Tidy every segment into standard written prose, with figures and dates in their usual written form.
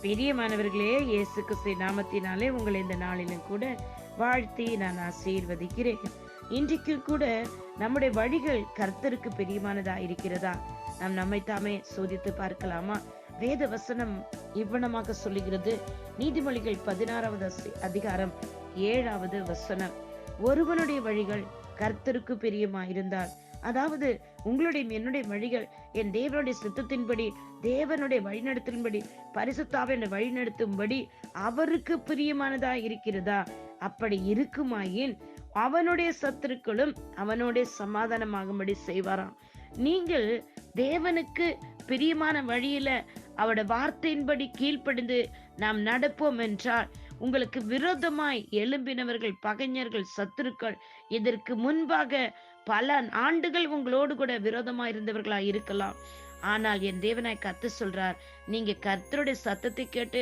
பிரியமானவர்களே, இயேசு கிறிஸ்து நாமத்தினாலே உங்களை இந்த நாளிலும் கூட வாழ்த்தி நான் ஆசீர்வதிக்கிறேன். இன்றைக்கும் கூட நம்முடைய வழிகள் கர்த்தருக்கு பிரியமானதா இருக்கிறதா? நாம் நம்மை தாமே சோதித்து பார்க்கலாமா? வேத வசனம் இவ்வனமாக சொல்லுகிறது. நீதிமொழிகள் 16வது அதிகாரம் 7வது வசனம், ஒருவனுடைய வழிகள் கர்த்தருக்கு பிரியமாயிருந்தால், அதாவது உங்களுடைய என்னுடைய வழிகள் என் தேவனுடைய சித்தத்தின்படி, தேவனுடைய வழிநடத்தின்படி, பரிசுத்தாவின் வழிநடத்தும்படி அவருக்கு பிரியமானதா இருக்கிறதா? அப்படி இருக்குமாயின் அவனுடைய சத்துருக்களும் அவனுடைய சமாதானமாகும்படி செய்வாராம். நீங்கள் தேவனுக்கு பிரியமான வழியில அவருடைய வார்த்தையின்படி கீழ்ப்படிந்து நாம் நடப்போம் என்றால், உங்களுக்கு விரோதமாய் எழும்பினவர்கள், பகைஞர்கள், சத்துருக்கள், இதற்கு முன்பாக பல ஆண்டுகள் உங்களோடு கூட விரோதமா இருந்தவர்களா இருக்கலாம். ஆனால் என் தேவனாய் கர்த்தர் சொல்றார், நீங்க கர்த்தருடைய சத்தத்தை கேட்டு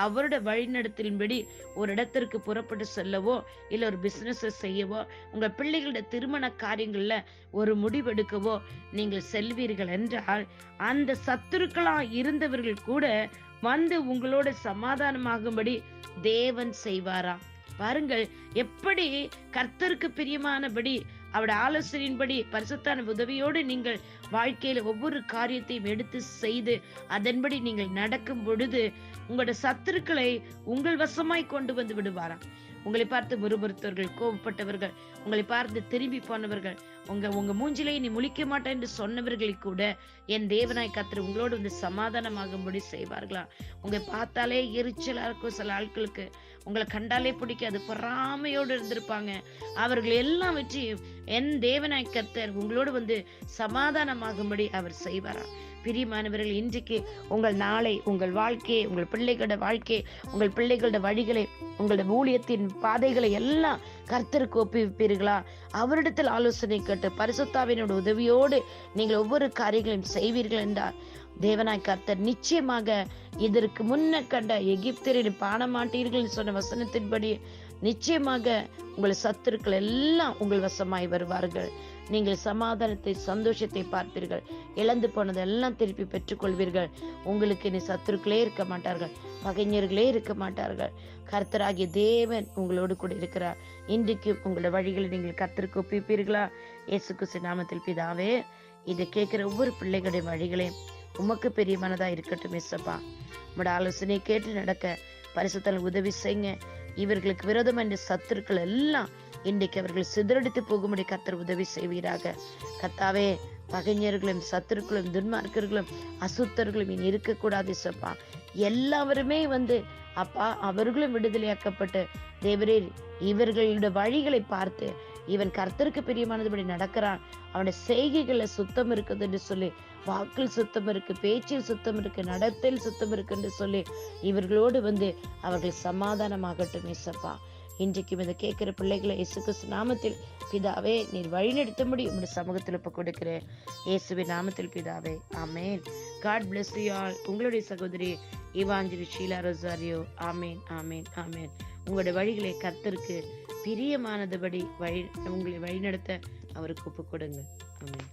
அவருடைய வழிநடத்தின்படி ஒரு இடத்திற்கு புறப்பட்டு செல்லவோ, இல்ல ஒரு பிசினஸ் செய்யவோ, உங்க பிள்ளைகளுடைய திருமண காரியங்கள்ல ஒரு முடிவெடுக்கவோ நீங்கள் செல்வீர்கள் என்றால், அந்த சத்துருக்களா இருந்தவர்கள் கூட வந்து உங்களோட சமாதானமாகும்படி தேவன் செய்வாராம். பாருங்கள், எப்படி கர்த்தருக்கு பிரியமானபடி அவருடைய ஆலோசனையின்படி பரிசுத்தான உதவியோடு நீங்கள் வாழ்க்கையில ஒவ்வொரு காரியத்தையும் எடுத்து செய்து அதன்படி நீங்கள் நடக்கும் பொழுது உங்களுடைய சத்துருக்களை உங்கள் வசமாய் கொண்டு வந்து விடுவாராம். உங்களை பார்த்து முறுமுறுத்தவர்கள், கோபப்பட்டவர்கள், உங்களை பார்த்து திரும்பி போனவர்கள், உங்க மூஞ்சிலை நீ முழிக்க மாட்டேன் என்று சொன்னவர்களை கூட என் தேவனாய் கர்த்தர் உங்களோடு வந்து சமாதானமாகும்படி செய்வார்களா. உங்களை பார்த்தாலே எரிச்சலா இருக்கும். சில ஆட்களுக்கு உங்களை கண்டாலே பிடிக்காது, பொறாமையோடு இருந்திருப்பாங்க. அவர்கள் எல்லாம் வச்சு என் தேவனாய் கர்த்தர் உங்களோடு வந்து சமாதானமாகும்படி அவர் செய்வாரா. பிரியமானவர்கள், இன்றைக்கு உங்கள் நாளை, உங்கள் வாழ்க்கையை, உங்கள் பிள்ளைகளோட வாழ்க்கையை, உங்கள் பிள்ளைகளோட வழிகளை, உங்களோட ஊழியத்தின் பாதைகளை எல்லாம் கர்த்தருக்கு ஒப்புவிப்பீர்களா? அவரிடத்தில் ஆலோசனை கேட்டு பரிசுத்தாவினோட உதவியோடு நீங்கள் ஒவ்வொரு காரியங்களையும் செய்வீர்கள் என்றால், தேவனாய் கர்த்தர் நிச்சயமாக இதற்கு முன்ன கண்ட எகிப்தியரில் பாடமாட்டீர்கள் சொன்ன வசனத்தின்படி நிச்சயமாக உங்கள் சத்துருக்கள் எல்லாம் உங்கள் வசமாய் வருவார்கள். நீங்கள் சமாதானத்தை, சந்தோஷத்தை பார்ப்பீர்கள். இழந்து போனதெல்லாம் திருப்பி பெற்றுக்கொள்வீர்கள். உங்களுக்கு இனி சத்துருக்களே இருக்க மாட்டார்கள், பகைஞர்களே இருக்க மாட்டார்கள். கர்த்தராகிய தேவன் உங்களோடு கூட இருக்கிறார். இன்றைக்கு உங்களோட வழிகளை நீங்கள் கர்த்தருக்கு ஒப்பிப்பீர்களா? இயேசு கிறிஸ்து நாமத்தில் பிதாவே, இதை கேட்கிற ஒவ்வொரு பிள்ளைகளுடைய வழிகளையும் உமக்கு பெரியமானதா இருக்கட்டும் இயேசப்பா. உங்களோட ஆலோசனை கேட்டு நடக்க பரிசுத்தல் உதவி செய்யுங்க. இவர்களுக்கு விரோதம் என்ற சத்துருக்கள் எல்லாம் இன்றைக்கு அவர்கள் சிதறடித்து போகும்படி கர்த்தர் உதவி செய்வீராக. கர்த்தாவே, பகைஞர்களும் சத்துருக்களும் துன்மார்க்கர்களும் அசுத்தர்களும் இனி இருக்கக்கூடாது சப்பா. எல்லாருமே வந்து அப்பா அவர்களும் விடுதலையாக்கப்பட்டு தேவரே இவர்களுடைய வழிகளை பார்த்து இவன் கர்த்தருக்கு பிரியமானதுபடி நடக்கிறான், அவனுடைய செய்கைகள்ல சுத்தம் இருக்குது என்று சொல்லி, வாக்கில் சுத்தம் இருக்கு, பேச்சில் சுத்தம் இருக்கு, நடத்தையில் சுத்தம் இருக்கு என்று சொல்லி இவர்களோடு வந்து அவர்கள் சமாதானமாகட்டும் ஏசப்பா. இன்றைக்கும் இதை கேட்கிற பிள்ளைகளை இயேசு கிறிஸ்து நாமத்தில் பிதாவே நீர் வழிநடத்தும்படி உங்களுடைய சமூகத்தில் ஒப்பு கொடுக்கிறேன். இயேசுவின் நாமத்தில் பிதாவே, ஆமேன். God bless you all. உங்களுடைய சகோதரி இவாஞ்சலி ஷீலா ரொசாரியோ. ஆமேன், ஆமேன், ஆமேன். உங்களுடைய வழிகளை கர்த்தருக்கு பிரியமானதுபடி உங்களை வழிநடத்த அவருக்கு ஒப்பு கொடுங்க. ஆமேன்.